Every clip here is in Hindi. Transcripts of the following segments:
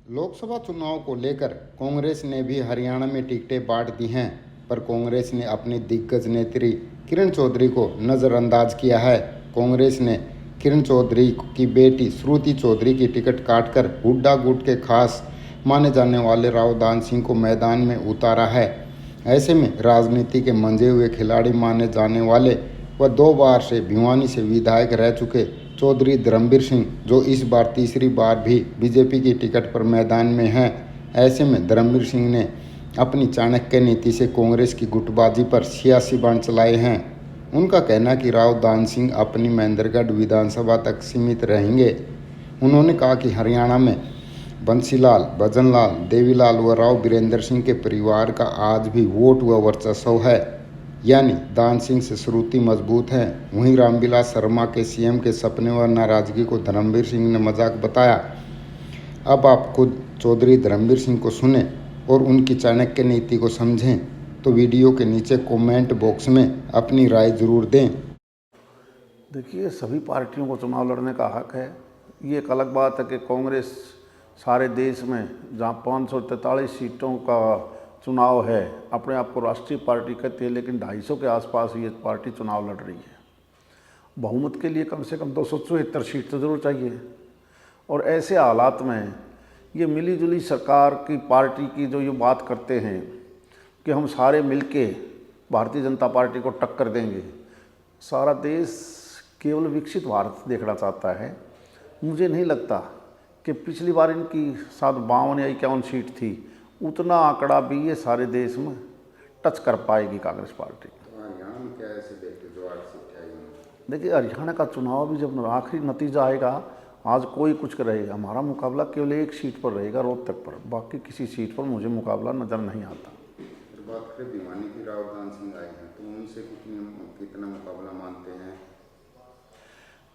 लोकसभा चुनाव को लेकर कांग्रेस ने भी हरियाणा में टिकटें बांट दी हैं, पर कांग्रेस ने अपनी दिग्गज नेत्री किरण चौधरी को नज़रअंदाज किया है। कांग्रेस ने किरण चौधरी की बेटी श्रुति चौधरी की टिकट काटकर हुड्डा गुट के खास माने जाने वाले राव दान सिंह को मैदान में उतारा है। ऐसे में राजनीति के मंजे हुए खिलाड़ी माने जाने वाले व 2 बार से भिवानी से विधायक रह चुके चौधरी धर्मवीर सिंह, जो इस बार तीसरी बार भी बीजेपी की टिकट पर मैदान में हैं। ऐसे में धर्मवीर सिंह ने अपनी चाणक्य नीति से कांग्रेस की गुटबाजी पर सियासी बाण चलाए हैं। उनका कहना कि राव दान सिंह अपनी महेंद्रगढ़ विधानसभा तक सीमित रहेंगे। उन्होंने कहा कि हरियाणा में बंसीलाल, भजनलाल, देवीलाल व राव बीरेंद्र सिंह के परिवार का आज भी वोट व वर्चस्व है, यानी दान सिंह से श्रुति मजबूत है। वहीं रामविलास शर्मा के सीएम के सपने व नाराजगी को धर्मवीर सिंह ने मजाक बताया। अब आप खुद चौधरी धर्मवीर सिंह को सुने और उनकी चाणक्य नीति को समझें, तो वीडियो के नीचे कमेंट बॉक्स में अपनी राय जरूर दें। देखिए, सभी पार्टियों को चुनाव लड़ने का हक है। ये एक अलग बात है कि कांग्रेस सारे देश में जहाँ 543 सीटों का चुनाव है अपने आप को राष्ट्रीय पार्टी कहती है, लेकिन 250 के आसपास ये पार्टी चुनाव लड़ रही है। बहुमत के लिए कम से कम 274 सीट तो जरूर चाहिए। और ऐसे हालात में ये मिली जुली सरकार की पार्टी की जो ये बात करते हैं कि हम सारे मिलके भारतीय जनता पार्टी को टक्कर देंगे, सारा देश केवल विकसित भारत देखना चाहता है। मुझे नहीं लगता कि पिछली बार इनकी 52 या 51 सीट थी, उतना आंकड़ा भी ये सारे देश में टच कर पाएगी कांग्रेस पार्टी। तो हरियाणा में क्या ऐसे देखते जो 8 सीटें आई? देखिए, हरियाणा का चुनाव भी जब आखिरी नतीजा आएगा, आज कोई कुछ रहेगा, हमारा मुकाबला केवल एक सीट पर रहेगा, रोहतक पर। बाकी किसी सीट पर मुझे मुकाबला नज़र नहीं आता। फिर बात करें भिवानी की, राव दान सिंह आए हैं, तो उनसे कितना मुकाबला मानते हैं?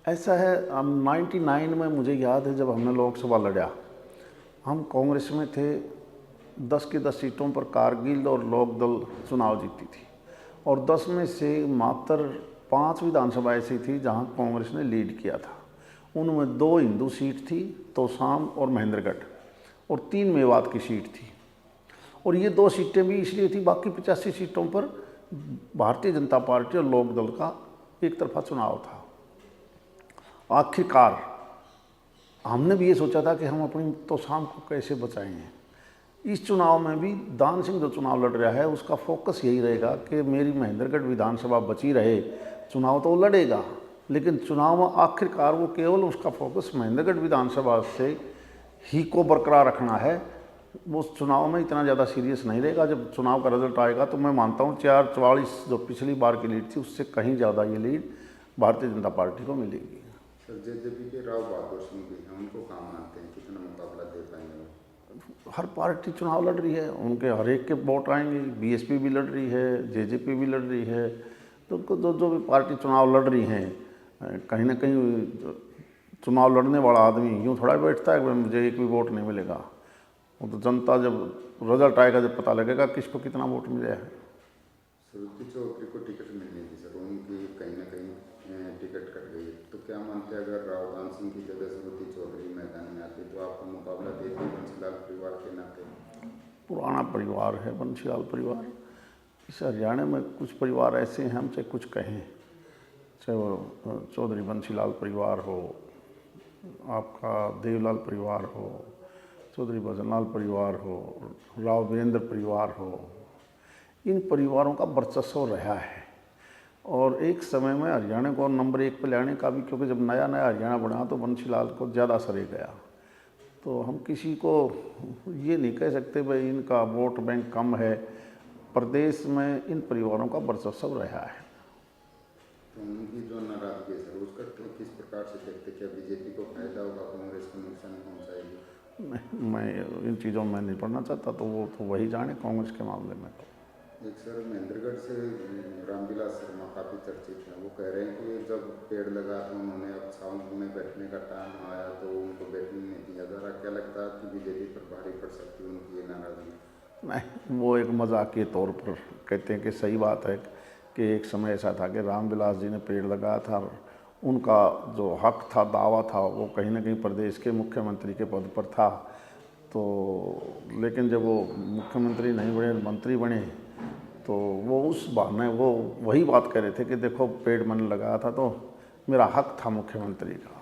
ऐसा है, हम 99 में मुझे याद है जब हमने लोकसभा लड़ा, हम कांग्रेस में थे। 10 की 10 सीटों पर कारगिल और लोकदल चुनाव जीती थी, और 10 में से मात्र 5 विधानसभा ऐसी थी जहां कांग्रेस ने लीड किया था। उनमें 2 हिंदू सीट थी, तोशाम और महेंद्रगढ़, और 3 मेवात की सीट थी। और ये 2 सीटें भी इसलिए थी, बाकी 85 सीटों पर भारतीय जनता पार्टी और लोकदल का एक तरफा चुनाव था। आखिरकार हमने भी ये सोचा था कि हम अपनी तोशाम को कैसे बचाएंगे। इस चुनाव में भी दान सिंह जो चुनाव लड़ रहा है उसका फोकस यही रहेगा कि मेरी महेंद्रगढ़ विधानसभा बची रहे। चुनाव तो वो लड़ेगा, लेकिन चुनाव में आखिरकार वो केवल उसका फोकस महेंद्रगढ़ विधानसभा से ही को बरकरार रखना है। वो चुनाव में इतना ज़्यादा सीरियस नहीं रहेगा। जब चुनाव का रिजल्ट आएगा तो मैं मानता हूँ 444 जो पिछली बार की लीड थी उससे कहीं ज़्यादा ये लीड भारतीय जनता पार्टी को मिलेगी। जेजेपी के राव बहादुर सिंह भी हैं, उनको कहाँ मानते हैं, कितना मुकाबला दे पाएंगे? हर पार्टी चुनाव लड़ रही है, उनके हर एक के वोट आएंगे। बीएसपी भी लड़ रही है, जेजेपी भी लड़ रही है। तो जो भी पार्टी चुनाव लड़ रही हैं, कहीं ना कहीं चुनाव लड़ने वाला आदमी यूँ थोड़ा बैठता है कि मुझे एक भी वोट नहीं मिलेगा। वो तो जनता जब रिजल्ट आएगा, जब पता लगेगा किसको कितना वोट मिला है। श्रुति चौधरी को टिकट मिलनी थी सर, उनकी कहीं ना कहीं टिकट कट गई, तो क्या मानते हैं अगर राव दान सिंह की जगह श्रुति चौधरी मैदान में आती तो आपको मुकाबला देती बंसीलाल परिवार के नाते? पुराना परिवार है बंसीलाल परिवार। इस हरियाणा में कुछ परिवार ऐसे हैं, हम चाहे कुछ कहें, चाहे वो चौधरी बंसीलाल परिवार हो, आपका देवलाल परिवार हो, चौधरी भजनलाल परिवार हो, राव वीरेंद्र परिवार हो, इन परिवारों का वर्चस्व रहा है। और एक समय में हरियाणा को नंबर 1 पर लाने का भी, क्योंकि जब नया नया हरियाणा बना तो बंसीलाल को ज़्यादा सरे गया। तो हम किसी को ये नहीं कह सकते भाई इनका वोट बैंक कम है। प्रदेश में इन परिवारों का वर्चस्व रहा है। तो उनकी जो नाराजगी है सर, उसका किस प्रकार से देखते, क्या बीजेपी को फायदा होगा, कांग्रेस को नुकसान पहुँचाएगी? मैं इन चीज़ों में नहीं पढ़ना चाहता, तो वो तो वही जाने कांग्रेस के मामले में। एक सर महेंद्रगढ़ से रामविलास शर्मा काफ़ी चर्चित हैं, वो कह रहे हैं कि जब पेड़ लगा तो उन्होंने अब छाँव में बैठने का टाइम आया तो उनको बैठने नहीं दिया जा रहा। क्या लगता है कि बीजेपी पर भारी पड़ सकती है उनकी ये नाराजगी? नहीं, वो एक मजाक के तौर पर कहते हैं कि सही बात है कि एक समय ऐसा था कि रामविलास जी ने पेड़ लगाया था, उनका जो हक था, दावा था, वो कहीं ना कहीं प्रदेश के मुख्यमंत्री के पद पर था। तो लेकिन जब वो मुख्यमंत्री नहीं बने, मंत्री बने, तो वो उस बहाने वो वही बात कह रहे थे कि देखो पेड़ मैंने लगाया था तो मेरा हक था मुख्यमंत्री का।